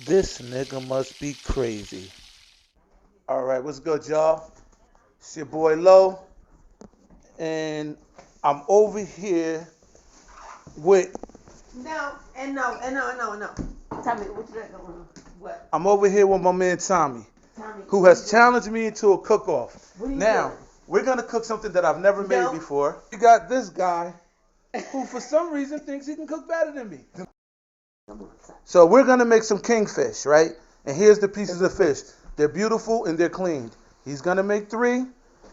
This nigga must be crazy. All right, what's good, y'all? It's your boy Lo, and I'm over here with. No. Tell me what you got going on. What? I'm over here with my man Tommy, Tommy, who has challenged me into a cook-off. What are you Now, doing? we're gonna cook something that I've never made No. before. We got this guy, who for some reason thinks he can cook better than me. So we're gonna make some kingfish, right? And here's the pieces of fish. They're beautiful and they're cleaned. He's gonna make 3.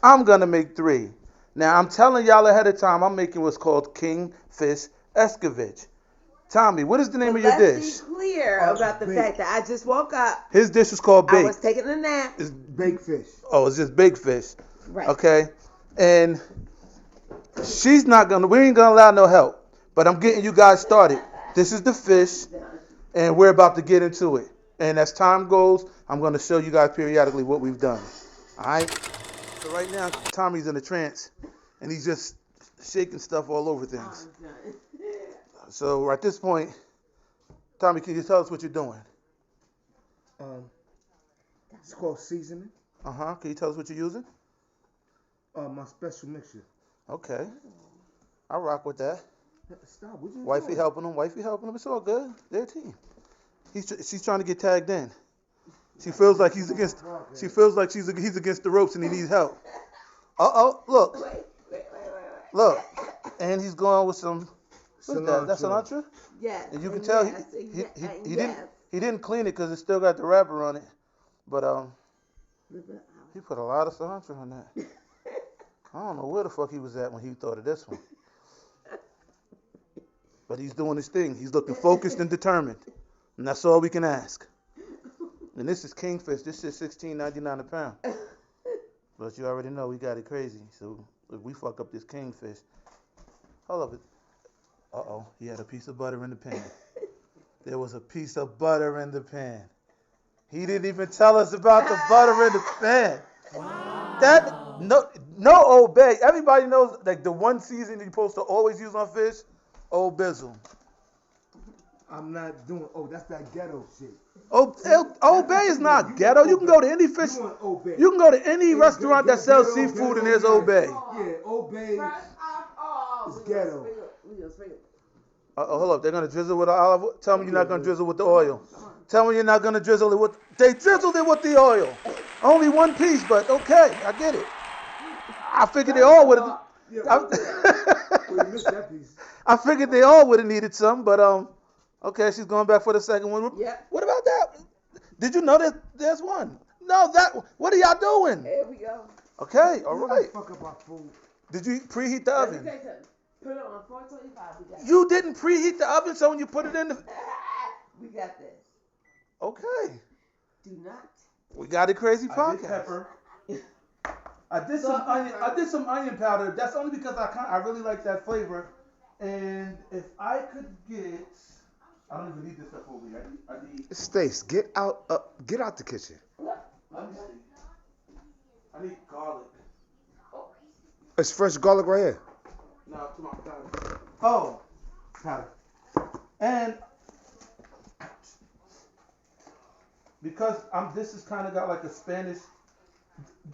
I'm gonna make 3. Now I'm telling y'all ahead of time. I'm making what's called kingfish escovitch. Tommy, what is the name of your dish? Let's be clear about the fact that I just woke up. His dish is called I baked. was taking a nap. It's baked fish. Oh, it's just baked fish. Right. Okay. And we ain't gonna allow no help. But I'm getting you guys started. This is the fish, and we're about to get into it. And as time goes, I'm gonna show you guys periodically what we've done. Alright? So right now Tommy's in a trance and he's just shaking stuff all over things. So at this point, Tommy, can you tell us what you're doing? It's called seasoning. Can you tell us what you're using? My special mixture. Okay. I rock with that. Stop. What you Wifey doing? helping him. It's all good. They're a team. She's trying to get tagged in. She feels like he's against. She feels like he's against the ropes and he needs help. Look, look, and he's going with some. What's that? That's cilantro. Yeah. And you can tell he didn't clean it because it still got the wrapper on it. But he put a lot of cilantro on that. I don't know where the fuck he was at when he thought of this one. But he's doing his thing. He's looking focused and determined. And that's all we can ask. And this is kingfish. This is $16.99 a pound. But you already know we got it crazy. So if we fuck up this kingfish. Hold up. Uh-oh. He had a piece of butter in the pan. There was a piece of butter in the pan. He didn't even tell us about the butter in the pan. Wow. That no Old Bay. Everybody knows like the one season you're supposed to always use on fish, Old Bizzle. I'm not doing. Oh, that's that ghetto shit. Old Bay is not ghetto. You can go to any fish. You can go to any restaurant that sells seafood and there's Old Bay. Yeah, Old Bay is ghetto. Hold up. They're gonna drizzle with the olive oil. Tell me you're not gonna drizzle with the oil. Tell me you're not gonna drizzle it with. They drizzled it with the oil. Only one piece, but okay, I get it. I figured they all would have. I figured they all would have needed some, but okay, she's going back for the second one. Yeah. What about that? Did you know that there's one? No, what are y'all doing? There we go. Okay, all right. Fuck up our food. Did you preheat the oven? Put it on 425. You didn't preheat the oven, so when you put it in the. We got this. Okay. Do not. We got a crazy podcast. I did pepper. I did some onion powder. That's only because I really like that flavor. And if I could get, I don't even need this stuff over here. I need. Stace, get out the kitchen. Let me see. I need garlic. It's fresh garlic right here. No, come on, powder. Oh, powder. And because this has kind of got like a Spanish.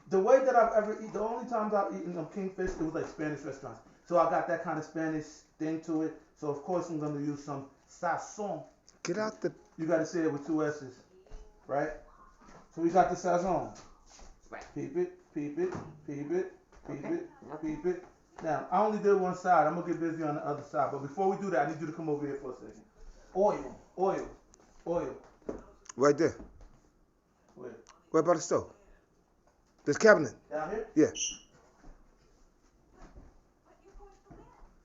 The way that I've ever eaten, the only times I've eaten kingfish, it was like Spanish restaurants. So I got that kind of Spanish thing to it. So of course I'm going to use some sazon. Get out the. You got to say it with 2 S's, right? So we got the sazon. Right. Peep it, peep it, peep it, peep it, peep it. Now I only did one side. I'm gonna get busy on the other side. But before we do that, I need you to come over here for a second. Oil. Right there. Where? Right by the stove. This cabinet. Down here? Yeah.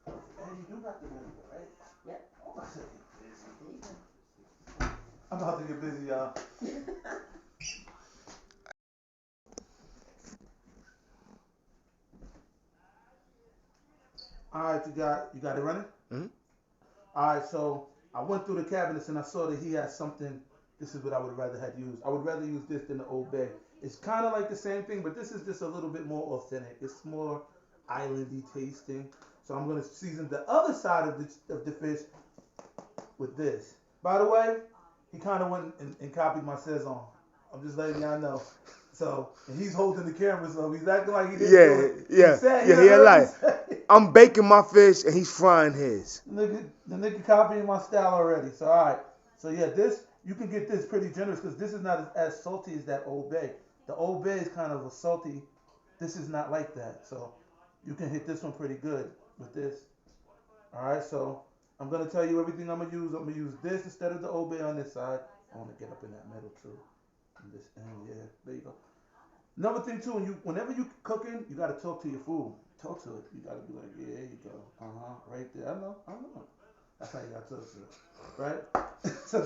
Hey, you do got the video, right? Yep. I'm about to get busy, y'all. All right, you got it running? Mm-hmm. All right, so I went through the cabinets and I saw that he had something. This is what I would rather have used. I would rather use this than the Old Bay. It's kind of like the same thing, but this is just a little bit more authentic. It's more islandy tasting. So I'm going to season the other side of the fish with this. By the way, he kind of went and copied my saison. I'm just letting y'all know. So, and he's holding the camera, so he's acting like he didn't do it. Yeah. He said, Yeah, you he heard like, me say? I'm baking my fish and he's frying his. The nigga copying my style already. So, all right. So, yeah, this, you can get this pretty generous because this is not as salty as that Old Bay. The Old Bay is kind of a salty. This is not like that. So, you can hit this one pretty good with this. All right. So, I'm going to tell you everything I'm going to use. I'm going to use this instead of the Old Bay on this side. I want to get up in that middle, too. And this end, yeah. There you go. Another thing too, whenever you cooking, you gotta talk to your food. Talk to it. You gotta be like, yeah, there you go. Right there. I know. That's how you gotta talk to it, right? So,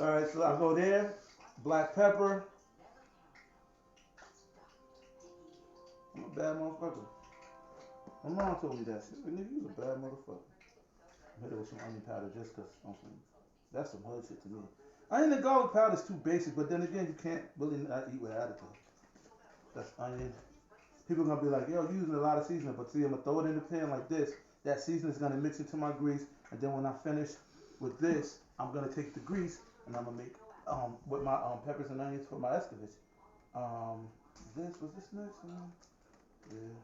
all right. So I go there. Black pepper. I'm a bad motherfucker. My mom told me that. She said, nigga, you a bad motherfucker. Hit it with some onion powder just cause that's some hood shit to me. Onion and garlic powder is too basic, but then again, you can't really not eat without it. That's onion. People are gonna be like, yo, you're using a lot of seasoning, but see, I'm gonna throw it in the pan like this. That seasoning is gonna mix into my grease, and then when I finish with this, I'm gonna take the grease and I'm gonna make with my peppers and onions for my escovitch. This was this next one? Yeah.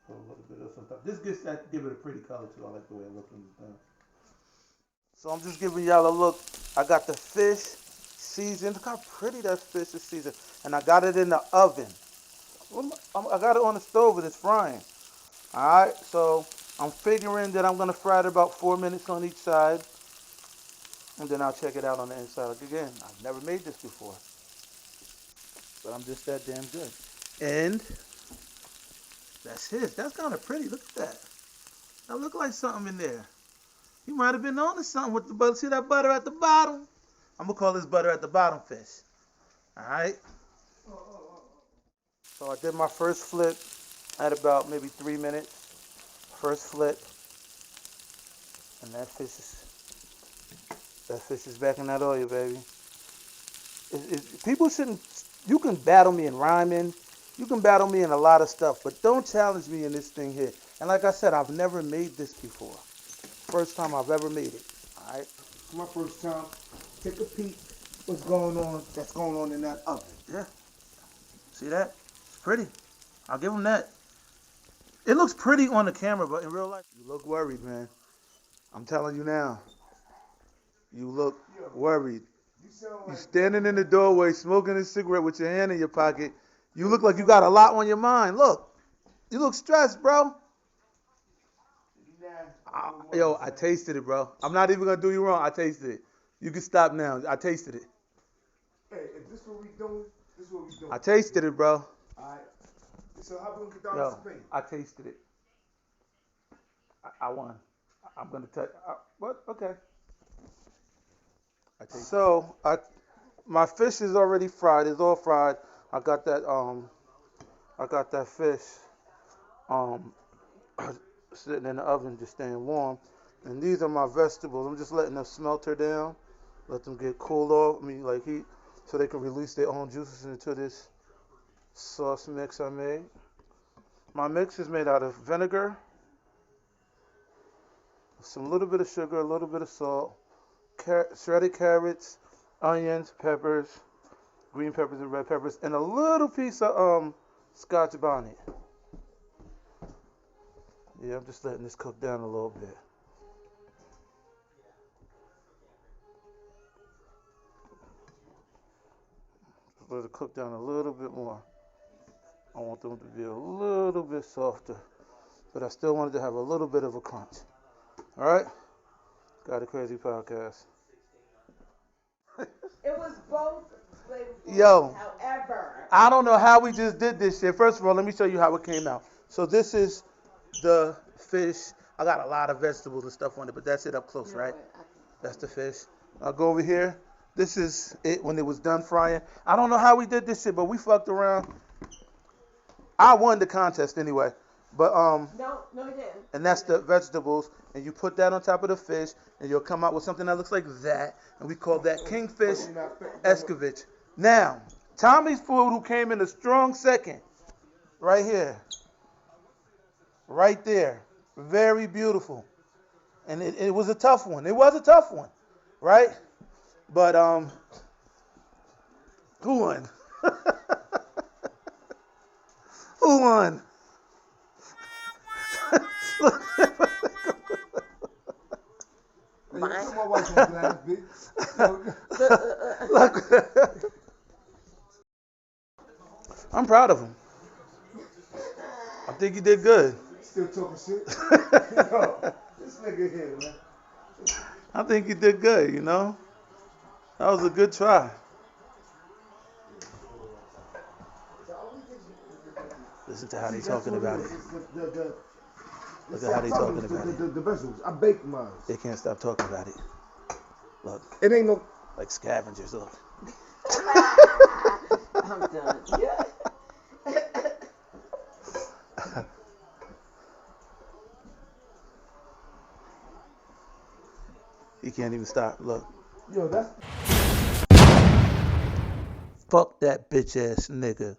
Put a little bit of something. This gets that give it a pretty color too. I like the way it looks when it's done. So I'm just giving y'all a look. I got the fish seasoned. Look how pretty that fish is seasoned. And I got it in the oven. I got it on the stove and it's frying. Alright, so I'm figuring that I'm going to fry it about 4 minutes on each side. And then I'll check it out on the inside. Like again, I've never made this before. But I'm just that damn good. And that's his. That's kind of pretty. Look at that. That look like something in there. He might have been on to something with the butter. See that butter at the bottom? I'm going to call this butter at the bottom fish. Alright? So I did my first flip at about maybe 3 minutes. First flip. And that fish is back in that oil, baby. People shouldn't, you can battle me in rhyming. You can battle me in a lot of stuff, but don't challenge me in this thing here. And like I said, I've never made this before. First time I've ever made it. All right. My first time. Take a peek. What's going on? That's going on in that oven. Yeah. See that? It's pretty. I'll give them that. It looks pretty on the camera, but in real life, you look worried, man. I'm telling you now. You look worried. You standing in the doorway, smoking a cigarette with your hand in your pocket. You look like you got a lot on your mind. Look. You look stressed, bro. Yo, I tasted it, bro. I'm not even going to do you wrong. I tasted it. You can stop now. I tasted it. Hey, if this what we doing, this what we doing. I tasted it, bro. Alright. So how we gonna get down Yo, this thing? I tasted it. I won. I'm going to tell you. What? Okay. So, my fish is already fried. It's all fried. I got that fish sitting in the oven just staying warm. And these are my vegetables. I'm just letting them smelter down. Let them get cooled off. I mean, like heat, so they can release their own juices into this sauce mix I made. My mix is made out of vinegar, some little bit of sugar, a little bit of salt, shredded carrots, onions, peppers, green peppers and red peppers, and a little piece of Scotch bonnet. Yeah, I'm just letting this cook down a little bit. Let it cook down a little bit more. I want them to be a little bit softer, but I still wanted to have a little bit of a crunch. All right? Got a Crazy Podcast. It was both flavorful. Yo. However, I don't know how we just did this shit. First of all, let me show you how it came out. So this is the fish. I got a lot of vegetables and stuff on it, but that's it up close, right? That's the fish. I'll go over here. This is it when it was done frying. I don't know how we did this shit, but we fucked around. I won the contest anyway. But no, he didn't. and that's the vegetables, and you put that on top of the fish, and you'll come out with something that looks like that, and we call that kingfish escovitch. Now, Tommy's food, who came in a strong second, right here, right there, very beautiful. And it was a tough one. It was a tough one, right? But who won? Who won? Mine. My wife on glass, bitch. Look. I'm proud of him. I think he did good. Still talking shit. Yo, this nigga here, man. I think he did good, you know? That was a good try. Listen to how they talking about it. Look at how they talking about it. The vegetables. I baked mine. They can't stop talking about it. Look, It ain't no. like scavengers, look. I'm done. Yeah. He can't even stop, look. Yo, that's. Fuck that bitch ass nigga.